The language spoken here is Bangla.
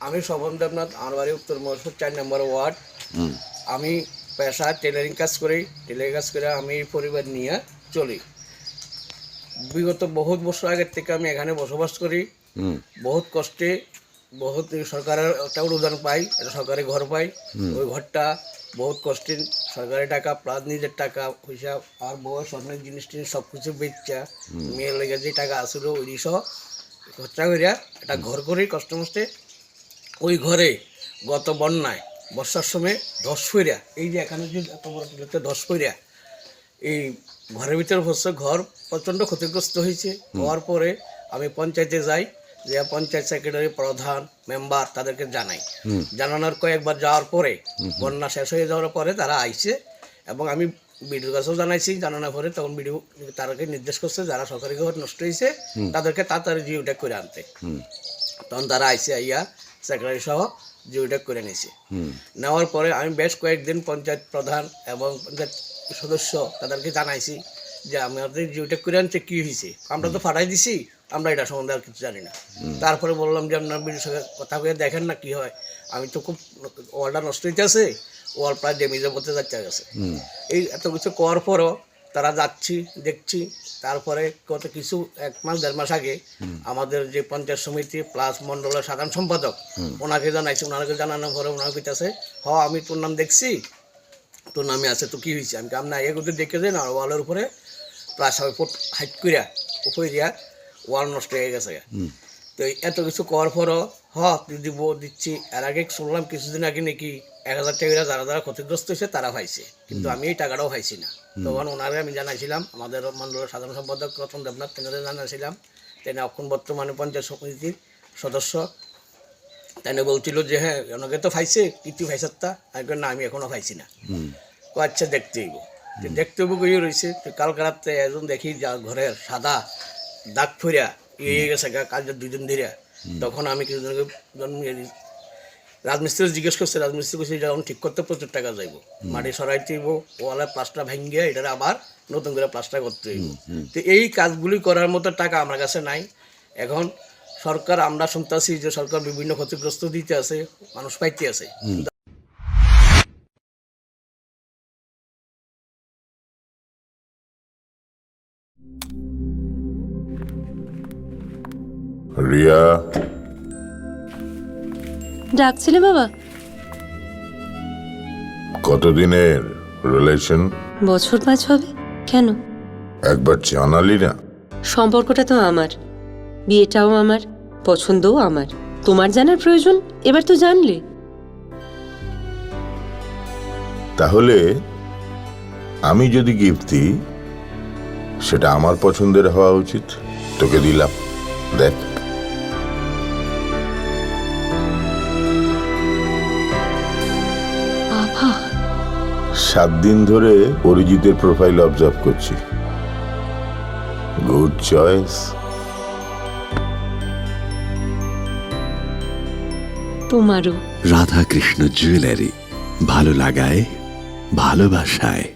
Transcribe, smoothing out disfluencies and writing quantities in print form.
আমি স্বপন দেবনাথ, আমার বাড়ি উত্তর মহেশপুর 4 নম্বর ওয়ার্ড। আমি পেশা টেলারিং কাজ করি। টেলারিং কাজ করে আমি পরিবার নিয়ে চলি। বিগত বহুত বছর আগের থেকে আমি এখানে বসবাস করি। বহুত কষ্টে, বহুত সরকারের একটা অনুদান পাই, একটা সরকারি ঘর পাই। ওই ঘরটা বহুত কষ্টে, সরকারি টাকা প্লাস নিজের টাকা পয়সা আর বয়স অনেক জিনিস টিনিস সব কিছু বেচা মেয়ের লেগে যে টাকা আসলো ওই সহ খরচা করিয়া একটা ঘর করি কষ্ট মষ্টে। ওই ঘরে গত বন্যায় বর্ষার সময় ধস করিয়া, এই যে এখানে যে এত বড় টিলাতে ধস করিয়া এই ঘরের ভিতরে বসে ঘর প্রচণ্ড ক্ষতিগ্রস্ত হয়েছে। হওয়ার পরে আমি পঞ্চায়েতে যাই, যে পঞ্চায়েত সেক্রেটারি, প্রধান, মেম্বার তাদেরকে জানাই। জানানোর কয়েকবার যাওয়ার পরে বন্যা শেষ হয়ে যাওয়ার পরে তারা আইছে এবং আমি বিডিওর কাছেও জানাইছি। জানানোর পরে তখন বিডিও তাদেরকে নির্দেশ করছে যারা সরকারি ঘর নষ্ট হয়েছে তাদেরকে তাড়াতাড়ি জিওট্যাগ করে আনতে। তখন তারা আইসে আইয়া সেক্রেটারি সহ জিওট্যাগ করে নিয়েছে। নেওয়ার পরে আমি বেশ কয়েকদিন পঞ্চায়েত প্রধান এবং পঞ্চায়েত সদস্য তাদেরকে জানাইছি যে আমাদের জিওট্যাগ করে আনছে কী হয়েছে, আমরা তো ফাটাই দিছি, আমরা এটা সম্বন্ধে আর কিছু জানি না। তারপরে বললাম যে আপনার বিডিওর সঙ্গে কথা বলে দেখেন না কি হয়। আমি তো খুব ওয়ালটা নষ্ট হইতে আছে, ওয়াল প্রায় ড্যামেজের মধ্যে যাচ্ছে গেছে। এই এত কিছু করার পরও তারা যাচ্ছি দেখছি। তারপরে গত কিছু 1 মাস 1.5 মাস আগে আমাদের যে পঞ্চায়েত সমিতি প্লাস মণ্ডলের সাধারণ সম্পাদক ওনাকে জানাইছি। ওনাকে জানানোর পরে ওনার কইতাছে আমি তোর নাম দেখছি, তোর নামে আছে, তো কী হয়েছে? আমি আপনার এগুলো দেখে দেন। আর ওয়ালের উপরে প্রায় 6 ফুট হাইট করিয়া উপরে দিয়া ওয়াল নষ্ট হয়ে গেছে। তো এত কিছু করার পরও তুই দিব দিচ্ছি। এর আগে শুনলাম কিছুদিন আগে নাকি 1000 টাকা যারা যারা ক্ষতিগ্রস্ত হয়েছে তারা পাইছে, কিন্তু আমি এই টাকাটাও পাইছি না। তখন ওনারে আমি জানাইছিলাম, আমাদের মণ্ডলের সাধারণ সম্পাদক রতন দেবনাথ, তেনারে জানাইছিলাম। তিনি এখন বর্তমানে পঞ্চায়েত সমিতির সদস্য। তাই বলছিল যে হ্যাঁ ওনাকে তো পাইছে, কিন্তু পাইসারটা আমি না, আমি এখনও পাইছি না। আচ্ছা দেখতে হইব, দেখতে হইব গিয়ে রয়েছে। কালকে রাত্রে একজন দেখি যা ঘরের সাদা দাগ ফিরিয়া ইয়ে গেছে কাজের 2 দিন ধরে। তখন আমি কিছুদিন রাজমিস্ত্রি জিজ্ঞেস করছে, রাজমিস্ত্রি করছে যখন ঠিক করতে প্রচুর টাকা যাইব, মাটি সরাইতে হইব, ওয়ালের প্লাস্টার ভেঙে এটা আবার নতুন করে প্লাস্টার করতে হইব। তো এই কাজগুলি করার মতো টাকা আমার কাছে নাই। এখন সরকার, আমরা শুনতেছি যে সরকার বিভিন্ন ক্ষতিগ্রস্ত দিতে আছে, মানুষ পাইতে আছে। রিয়া, ডাকছিলে বাবা? কতদিনের রিলেশন? বছর 5 হবে। কেন? একবার জানালি না? সম্পর্কটা তো আমার, বিয়েটাও আমার, পছন্দও আমার। তোমার জানার প্রয়োজন, এবার তো জানলে। তাহলে আমি যদি গিফট দিই সেটা আমার পছন্দের হওয়া উচিত। তোকে দিলাম, দেখ। বাবা, 7 দিন ধরে অরিজিতের প্রোফাইল অবজার্ভ করছি। Good choice. তোমারও। রাধাকৃষ্ণ জুয়েলারি, ভালো লাগায় ভালোবাসায়।